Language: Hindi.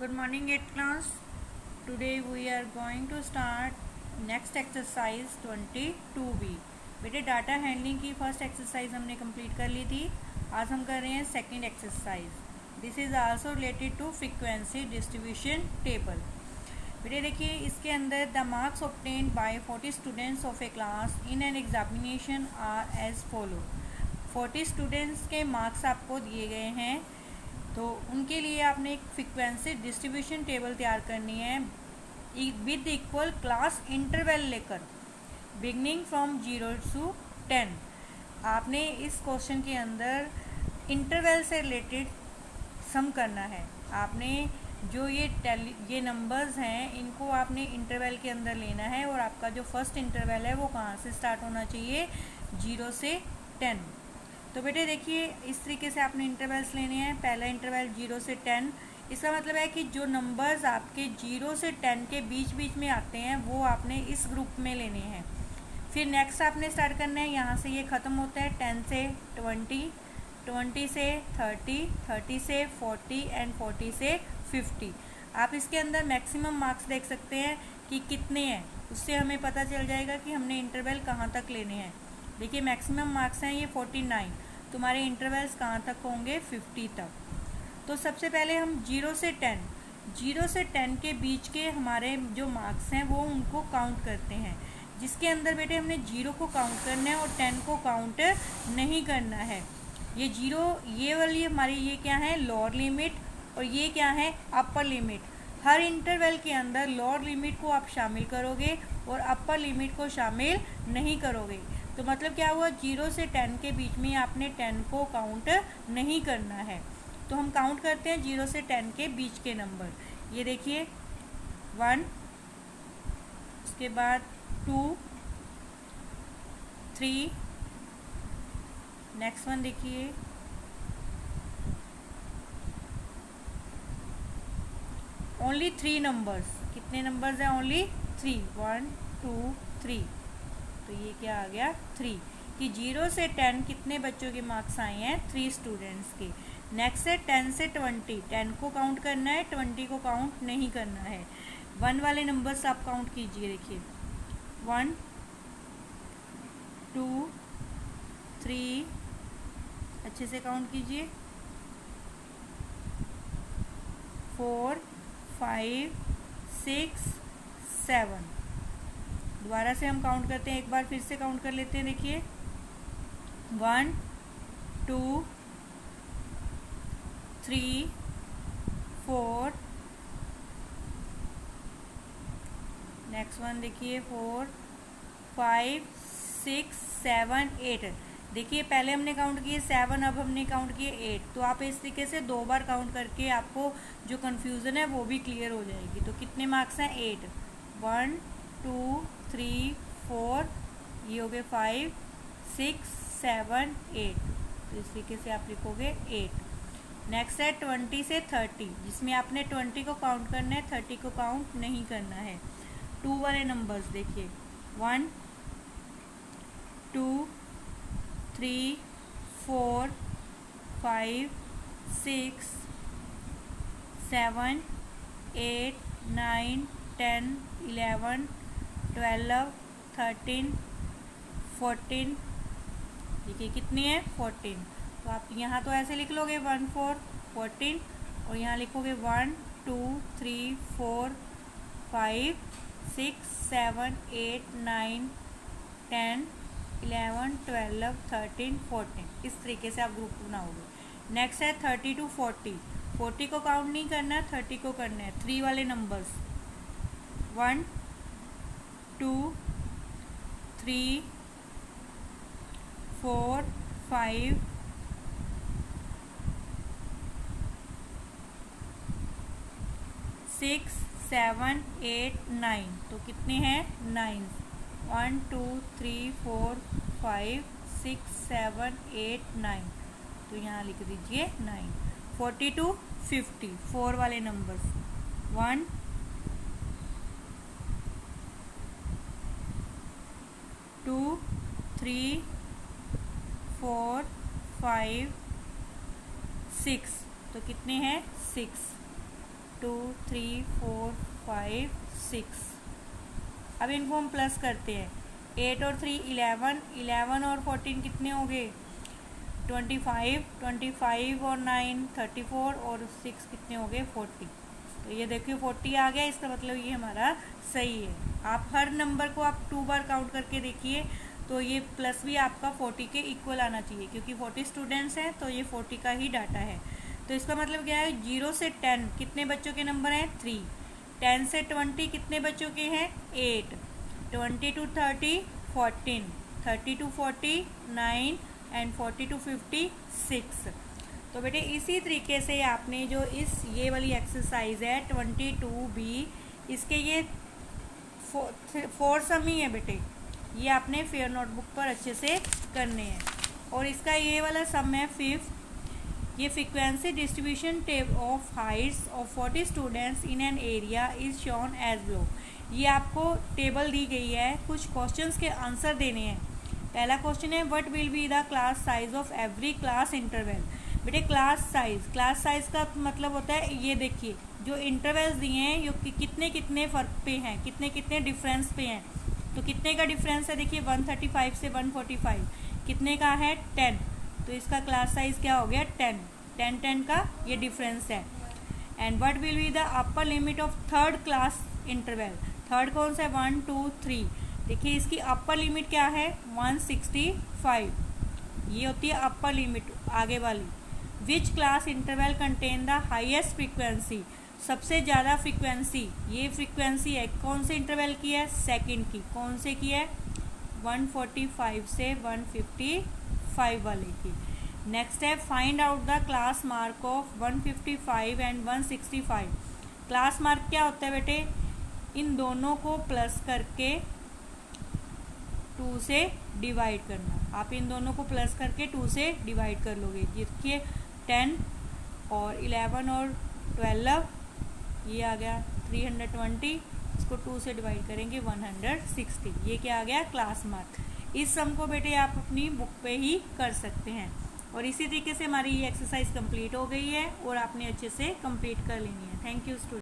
Good morning, 8th class. Today we are going to start next exercise 22B. बेटे डाटा हैंडलिंग की फर्स्ट एक्सरसाइज हमने कंप्लीट कर ली थी. आज हम कर रहे हैं second exercise. This is also related to frequency distribution table. बेटे देखिए इसके अंदर the marks obtained by 40 students of a class in an examination are as follow. 40 students के मार्क्स आपको दिए गए हैं, तो उनके लिए आपने एक फ्रीक्वेंसी डिस्ट्रीब्यूशन टेबल तैयार करनी है विद इक्वल क्लास इंटरवल लेकर, बिगनिंग फ्रॉम 0 to 10. आपने इस क्वेश्चन के अंदर इंटरवल से रिलेटेड सम करना है. आपने जो ये नंबर्स हैं इनको आपने इंटरवल के अंदर लेना है, और आपका जो फर्स्ट इंटरवल है वो कहाँ से स्टार्ट होना चाहिए, 0 से 10. तो बेटे देखिए इस तरीके से आपने इंटरवल्स लेने हैं. पहला इंटरवल 0 से 10. इसका मतलब है कि जो नंबर्स आपके 0 से 10 के बीच बीच में आते हैं वो आपने इस ग्रुप में लेने हैं. फिर नेक्स्ट आपने स्टार्ट करना है, यहाँ से ये ख़त्म होता है 10 से 20, 20 से 30, 30 से 40 एंड 40 से 50. आप इसके अंदर मैक्सिमम मार्क्स देख सकते हैं कि कितने हैं, उससे हमें पता चल जाएगा कि हमने इंटरवल कहाँ तक लेने हैं. देखिए मैक्सिमम मार्क्स हैं ये 49. तुम्हारे इंटरवल्स कहाँ तक होंगे, 50 तक. तो सबसे पहले हम 0 से 10 के बीच के हमारे जो मार्क्स हैं वो उनको काउंट करते हैं. जिसके अंदर बेटे हमने 0 को काउंट करना है और 10 को काउंट नहीं करना है. ये 0 ये वाली हमारी ये क्या है, लोअर लिमिट, और ये क्या है, अपर लिमिट. हर इंटरवल के अंदर लोअर लिमिट को आप शामिल करोगे और अपर लिमिट को शामिल नहीं करोगे. तो मतलब क्या हुआ, 0 से 10 के बीच में आपने 10 को काउंट नहीं करना है. तो हम काउंट करते हैं 0 से 10 के बीच के नंबर. ये देखिए 1, उसके बाद 2, 3, नेक्स्ट वन देखिए 3 नंबर्स. कितने नंबर्स हैं, ओनली 3. 1 2 3. तो ये क्या आ गया 3, कि 0 से 10 कितने बच्चों के मार्क्स आए हैं, 3 स्टूडेंट्स के. नेक्स्ट है 10 से 20. 10 को काउंट करना है, 20 को काउंट नहीं करना है. 1 वाले नंबर्स आप काउंट कीजिए. देखिए 1 2 3, अच्छे से काउंट कीजिए, 4 5 6 7. दोबारा से हम काउंट करते हैं, एक बार फिर से काउंट कर लेते हैं. देखिए 1 2 3 4, नेक्स्ट वन देखिए 4 5 6 7 8. देखिए पहले हमने काउंट किए 7, अब हमने काउंट किए 8. तो आप इस तरीके से 2 बार काउंट करके आपको जो कन्फ्यूज़न है वो भी क्लियर हो जाएगी. तो कितने मार्क्स हैं, 8. 1 2 3 4, ये हो गए 5 6 7 8. तो इस तरीके से आप लिखोगे 8. नेक्स्ट है 20 से 30, जिसमें आपने 20 को काउंट करना है, 30 को काउंट नहीं करना है. 2 वाले नंबर्स देखिए 1 2 3 4 5 6 7 8 9 10 11 12 13 14. देखिए कितनी है, 14. तो आप यहाँ तो ऐसे लिख लोगे 1 4 14, और यहाँ लिखोगे 1 2 3 4 5 6 7 8 9 10 11 12 13 14. इस तरीके से आप ग्रुप बनाओगे. नेक्स्ट है 30 to 40. 40 को काउंट नहीं करना है, 30 को करना है. 3 वाले नंबर्स 1 2 3 4 5 6 7 8 9. तो कितने हैं, 9. 1 2 3 4 5 6 7 8 9. तो यहाँ लिख दीजिए 9. 40 to 50, 4 वाले नंबर्स 1 2 3 4 5 6. तो कितने हैं, 6. 2 3 4 5 6। अब इनको हम प्लस करते हैं। 8 और 3 11, 11 और 14 कितने हो गए 25, 25 और 9 34 और 6 कितने हो गए 40। तो ये देखिए 40 आ गया, इसका मतलब ये हमारा सही है। आप हर नंबर को आप 2 बार काउंट करके देखिए, तो ये प्लस भी आपका 40 के इक्वल आना चाहिए, क्योंकि 40 स्टूडेंट्स हैं तो ये 40 का ही डाटा है। तो इसका मतलब क्या है, 0 से 10 कितने बच्चों के नंबर हैं 3, 10 से 20 कितने बच्चों के हैं 8, 20 to 30 14, 30 to 40 9 एंड 40 to 50 6। तो बेटे इसी तरीके से आपने जो ये वाली एक्सरसाइज है 22B, इसके ये 4 सम ही है बेटे, ये आपने फेयर नोटबुक पर अच्छे से करने हैं। और इसका ये वाला सम है 5th, ये frequency distribution of heights of 40 students in an area is shown as below. ये आपको टेबल दी गई है, कुछ क्वेश्चंस के आंसर देने हैं। पहला क्वेश्चन है what will be the class size of every class interval. बेटे क्लास साइज का मतलब होता है, ये देखिए जो इंटरवल्स दिए हैं ये कितने कितने फ़र्क पे हैं, कितने कितने डिफरेंस पे हैं। तो कितने का डिफरेंस है देखिए 135 से 145, कितने का है 10, तो इसका क्लास साइज क्या हो गया 10 का ये डिफरेंस है। And what will be the upper limit of third class interval. Third कौन सा है 1 2 3, देखिए इसकी अपर लिमिट क्या है 165, ये होती है अपर लिमिट आगे वाली। Which class interval contain the highest frequency, सबसे ज़्यादा फ्रीक्वेंसी, ये फ्रीक्वेंसी है कौन से इंटरवल की है सेकंड की, कौन से की है 145 से 155 वाले की। नेक्स्ट है find out the class mark of 155 and 165। Class mark क्या होता है बेटे, इन दोनों को प्लस करके 2 से डिवाइड करना। आप इन दोनों को प्लस करके 2 से डिवाइड कर लोगे। देखिए 10 और 11 और 12, ये आ गया 320, इसको 2 से डिवाइड करेंगे 160, ये क्या आ गया क्लास मार्क। इस सम को बेटे आप अपनी बुक पे ही कर सकते हैं। और इसी तरीके से हमारी ये एक्सरसाइज कंप्लीट हो गई है और आपने अच्छे से कंप्लीट कर लेनी है। Thank you student.